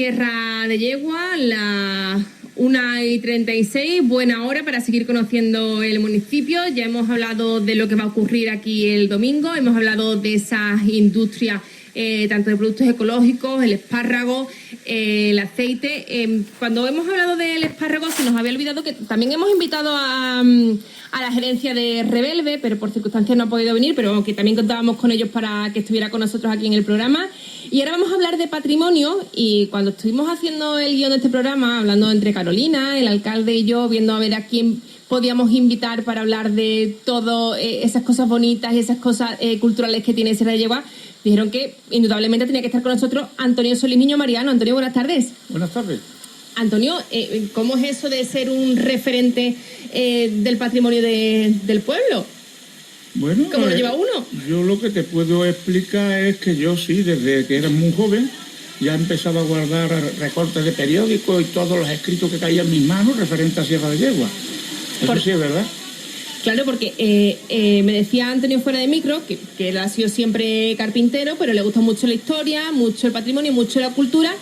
Sierra de Yegua, las 1:36, buena hora para seguir conociendo el municipio. Ya hemos hablado de lo que va a ocurrir aquí el domingo, hemos hablado de esas industrias, tanto de productos ecológicos, el espárrago, el aceite. Cuando hemos hablado del espárrago se nos había olvidado que también hemos invitado a la gerencia de Rebelve, pero por circunstancias no ha podido venir, pero que también contábamos con ellos para que estuviera con nosotros aquí en el programa. Y ahora vamos a hablar de patrimonio, y cuando estuvimos haciendo el guión de este programa, hablando entre Carolina, el alcalde y yo, viendo a ver a quién podíamos invitar para hablar de todo, esas cosas bonitas y esas cosas culturales que tiene Sierra de Yegua, dijeron que indudablemente tenía que estar con nosotros Antonio Solís Niño Mariano. Antonio, buenas tardes. Buenas tardes. Antonio, ¿cómo es eso de ser un referente del patrimonio del pueblo? Bueno, ¿Cómo lo lleva uno? Yo lo que te puedo explicar es que yo sí, desde que era muy joven, ya empezaba a guardar recortes de periódicos y todos los escritos que caían en mis manos referentes a Sierra de Yegua. Eso sí es verdad. Claro, porque me decía Antonio fuera de micro que él ha sido siempre carpintero, pero le gusta mucho la historia, mucho el patrimonio, mucho la cultura.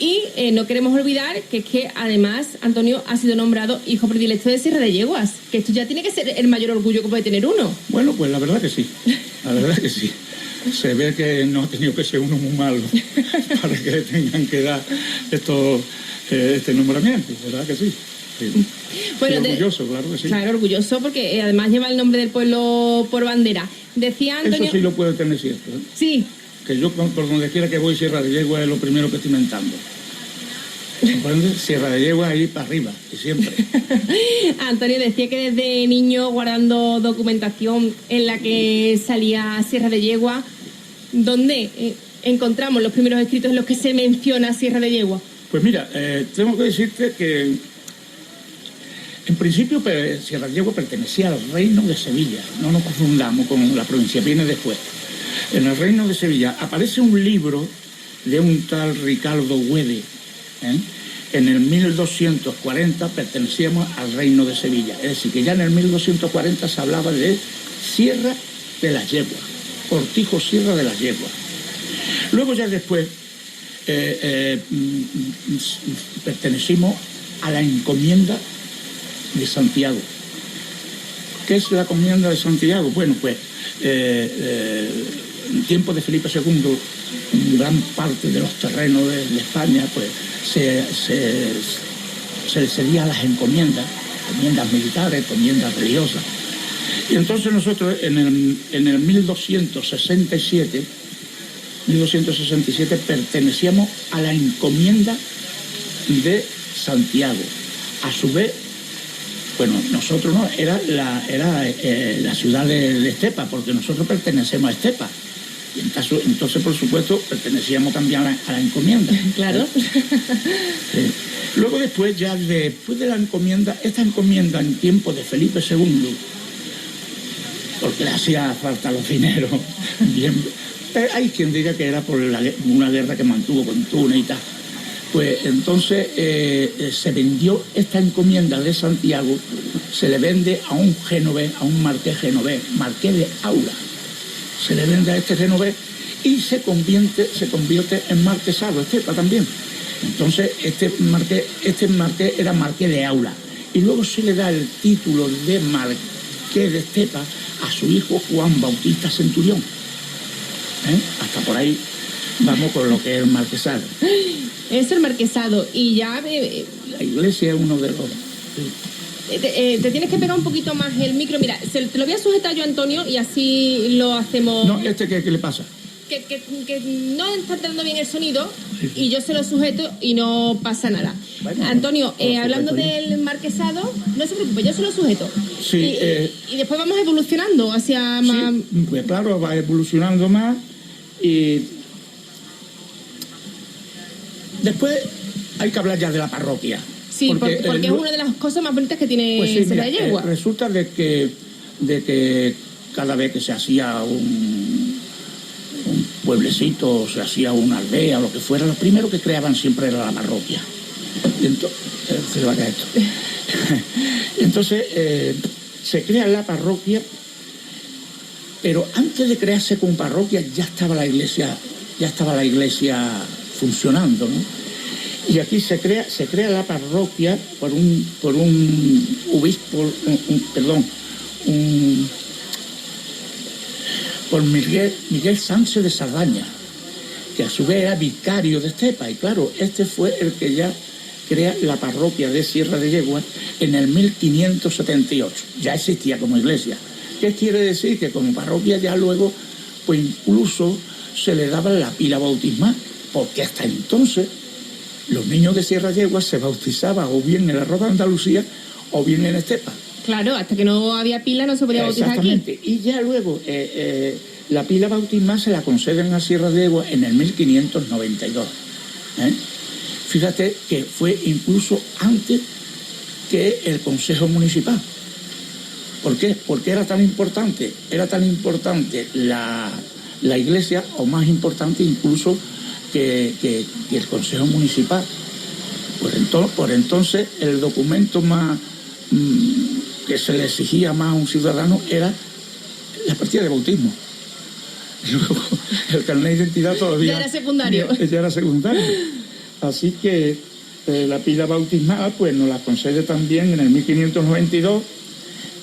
Y no queremos olvidar que es que además Antonio ha sido nombrado hijo predilecto de Sierra de Yeguas, que esto ya tiene que ser el mayor orgullo que puede tener uno. Bueno, pues la verdad que sí, la verdad que sí. Se ve que no ha tenido que ser uno muy malo para que le tengan que dar este nombramiento, ¿verdad que sí? Sí. Bueno, sí, orgulloso, claro que sí. Claro, orgulloso porque además lleva el nombre del pueblo por bandera. Decía Antonio... Eso sí lo puede tener cierto, ¿eh? Sí. Que yo por donde quiera que voy, Sierra de Yegua es lo primero que estoy mentando. ¿Comprendes? Sierra de Yegua ahí para arriba, y siempre. Antonio decía que desde niño guardando documentación en la que salía Sierra de Yegua, ¿dónde encontramos los primeros escritos en los que se menciona Sierra de Yegua? Pues mira, tengo que decirte que en principio Sierra de Yegua pertenecía al Reino de Sevilla. No nos confundamos con la provincia, viene después. En el Reino de Sevilla aparece un libro de un tal Ricardo Güede. En el 1240 pertenecíamos al Reino de Sevilla. Es decir, que ya en el 1240 se hablaba de Sierra de las Yeguas, Cortijo Sierra de las Yeguas. Luego ya después pertenecimos a la encomienda de Santiago. ¿Qué es la encomienda de Santiago? Bueno, pues en tiempos de Felipe II, gran parte de los terrenos de España pues se le cedía a las encomiendas militares, encomiendas religiosas. Y entonces nosotros en el 1267 pertenecíamos a la encomienda de Santiago. A su vez, bueno, nosotros no, era la ciudad de Estepa, porque nosotros pertenecemos a Estepa. Y entonces, por supuesto, pertenecíamos también a la encomienda. Claro. Luego después de la encomienda, esta encomienda en tiempo de Felipe II, porque le hacía falta los dineros, bien, hay quien diga que era por una guerra que mantuvo con Túnez y tal. Pues entonces se vendió esta encomienda de Santiago, se le vende a un genovés, a un marqués genovés, marqués de Aura. Se le vende a este genovés y se convierte en marquesado, Estepa también. Entonces este marqués era marqués de Aura. Y luego se le da el título de marqués de Estepa a su hijo Juan Bautista Centurión. Hasta por ahí vamos con lo que es el marquesado. Es el marquesado y ya... La iglesia es uno de los... te tienes que pegar un poquito más el micro. Mira, te lo voy a sujetar yo, Antonio, y así lo hacemos... No, ¿qué le pasa? Que no está entrando bien el sonido y yo se lo sujeto y no pasa nada. Bueno, Antonio, hablando del marquesado, no se preocupe, yo se lo sujeto. Sí, y después vamos evolucionando hacia más... Sí, pues claro, va evolucionando más y... Después hay que hablar ya de la parroquia. Sí, porque es una de las cosas más bonitas que tiene pues sí, Sierra de Yegua. Resulta de que cada vez que se hacía un pueblecito, se hacía una aldea, lo que fuera, lo primero que creaban siempre era la parroquia. Entonces se crea la parroquia, pero antes de crearse con parroquia ya estaba la iglesia funcionando, ¿no? Y aquí se crea la parroquia por un obispo, por Miguel Sánchez de Sardaña, que a su vez era vicario de Estepa. Y claro, este fue el que ya crea la parroquia de Sierra de Yegua en el 1578. Ya existía como iglesia. ¿Qué quiere decir? Que como parroquia ya luego, pues incluso se le daba la pila bautismal, porque hasta entonces los niños de Sierra de Yegua se bautizaban o bien en la Roda de Andalucía o bien en Estepa. Claro, hasta que no había pila no se podía bautizar aquí. Exactamente. Y ya luego la pila bautismal se la conceden a Sierra de Yegua en el 1592. Fíjate que fue incluso antes que el Consejo Municipal. ¿Por qué? Porque era tan importante la iglesia, o más importante incluso que el Consejo Municipal. Por entonces el documento más que se le exigía más a un ciudadano era la partida de bautismo. Y luego el carnet de identidad todavía... Ya era secundario. Ya era secundario. Así que la pila bautismal pues nos la concede también en el 1592.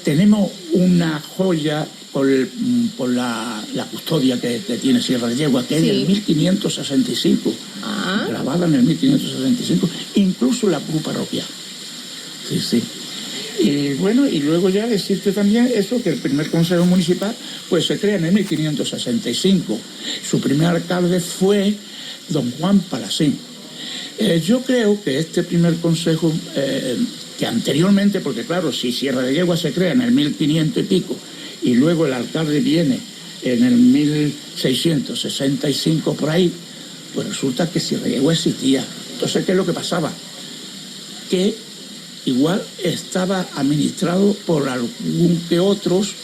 Tenemos una joya por la custodia que tiene Sierra de Yegua, que es del 1565, grabada en el 1565, incluso la cruz parroquial. Sí. Y bueno, y luego ya existe también eso, que el primer consejo municipal pues se crea en el 1565. Su primer alcalde fue don Juan Palacín. Yo creo que este primer consejo, que anteriormente, porque claro, si Sierra de Yegua se crea en el 1500 y pico, y luego el alcalde viene en el 1665 por ahí, pues resulta que Sierra de Yegua existía. Entonces, ¿qué es lo que pasaba? Que igual estaba administrado por algún que otros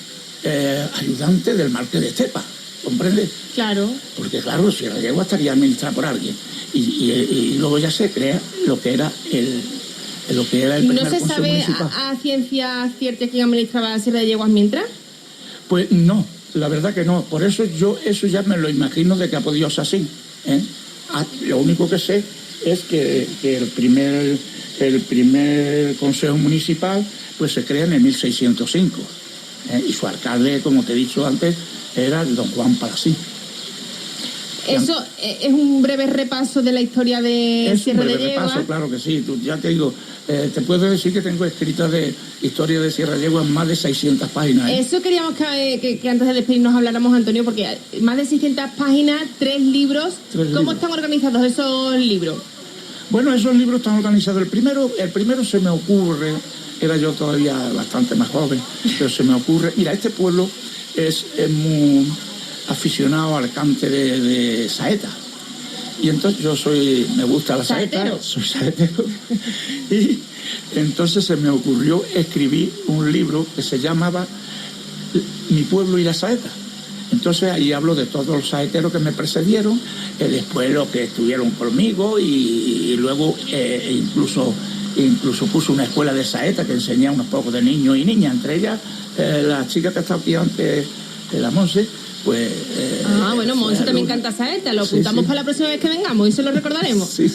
ayudantes del marqués de Estepa, ¿comprende? Claro. Porque claro, Sierra de Yegua estaría administrada por alguien. Y luego ya se crea lo que era el primer ¿No se consejo sabe municipal. a ciencia cierta quién administraba Sierra de Yeguas mientras? Pues no, la verdad que no. Por eso yo eso ya me lo imagino de que ha podido ser así. Lo único que sé es que el primer consejo municipal pues se crea en el 1605. Y su alcalde, como te he dicho antes, era el don Juan Palacín. Eso es un breve repaso de la historia de Sierra de Yegua. Repaso, claro que sí. Ya te digo, te puedo decir que tengo escrita de historia de Sierra de Yegua más de 600 páginas. Eso queríamos que antes de despedirnos habláramos, Antonio, porque más de 600 páginas, 3 libros. ¿Cómo están organizados esos libros? Bueno, esos libros están organizados. El primero se me ocurre, era yo todavía bastante más joven, pero se me ocurre. Mira, este pueblo es muy aficionado al cante de saeta. Y entonces me gusta la saeta, soy saetero. Y entonces se me ocurrió escribir un libro que se llamaba Mi pueblo y la saeta. Entonces ahí hablo de todos los saeteros que me precedieron, después los que estuvieron conmigo y luego incluso puso una escuela de saeta que enseñaba unos pocos de niños y niñas, entre ellas la chica que estaba aquí antes, la Monse. Pues, bueno, Monse también canta saeta, lo apuntamos para la próxima vez que vengamos y se lo recordaremos. Sí.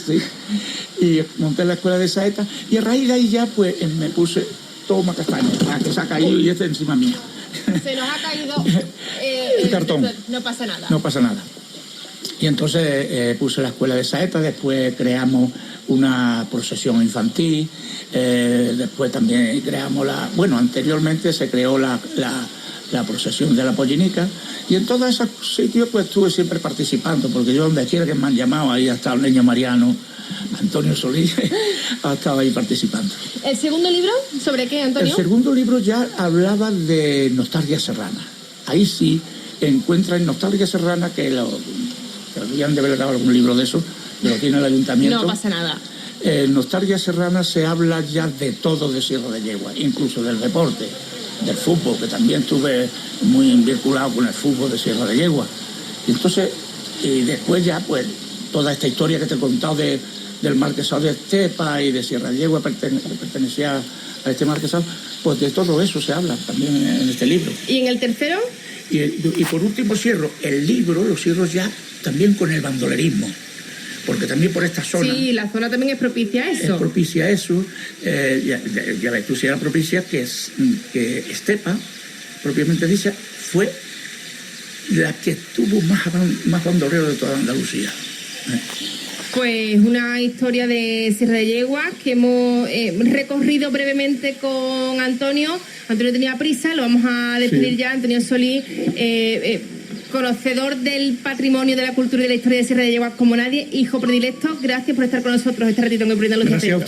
Y monté la escuela de saeta y a raíz de ahí ya pues me puse toma castaña, que se ha caído y encima mía. Se nos ha caído el cartón. No pasa nada. No pasa nada. Y entonces puse la escuela de saeta, después creamos una procesión infantil, después también creamos anteriormente se creó la procesión de la pollinica, y en todos esos sitios pues estuve siempre participando, porque yo donde quiera que me han llamado, ahí ha estado el niño Mariano, Antonio Solís, ha estado ahí participando. ¿El segundo libro? ¿Sobre qué, Antonio? El segundo libro ya hablaba de nostalgia serrana. Ahí sí encuentran nostalgia serrana, que habían de haber dado algún libro de eso, que lo tiene el ayuntamiento. No pasa nada. En nostalgia serrana se habla ya de todo de Sierra de Yegua, incluso del deporte, del fútbol, que también estuve muy vinculado con el fútbol de Sierra de Yegua. Y entonces, y después ya, pues, toda esta historia que te he contado del marquesado de Estepa y de Sierra de Yegua, que pertenecía a este marquesado, pues de todo eso se habla también en este libro. ¿Y en el tercero? Y por último cierro el libro, lo cierro ya también con el bandolerismo. porque también por esta zona... Sí, la zona también es propicia a eso. Es propicia a eso. Ya ves tú, si era propicia que Estepa, propiamente dicha, fue la que tuvo más bandolero de toda Andalucía. Pues una historia de Sierra de Yeguas que hemos recorrido brevemente con Antonio. Antonio tenía prisa, lo vamos a despedir ya. Antonio Solís, conocedor del patrimonio, de la cultura y de la historia de Sierra de Yeguas como nadie, hijo predilecto. Gracias por estar con nosotros este ratito en el Poniendo Luz y Aprieto.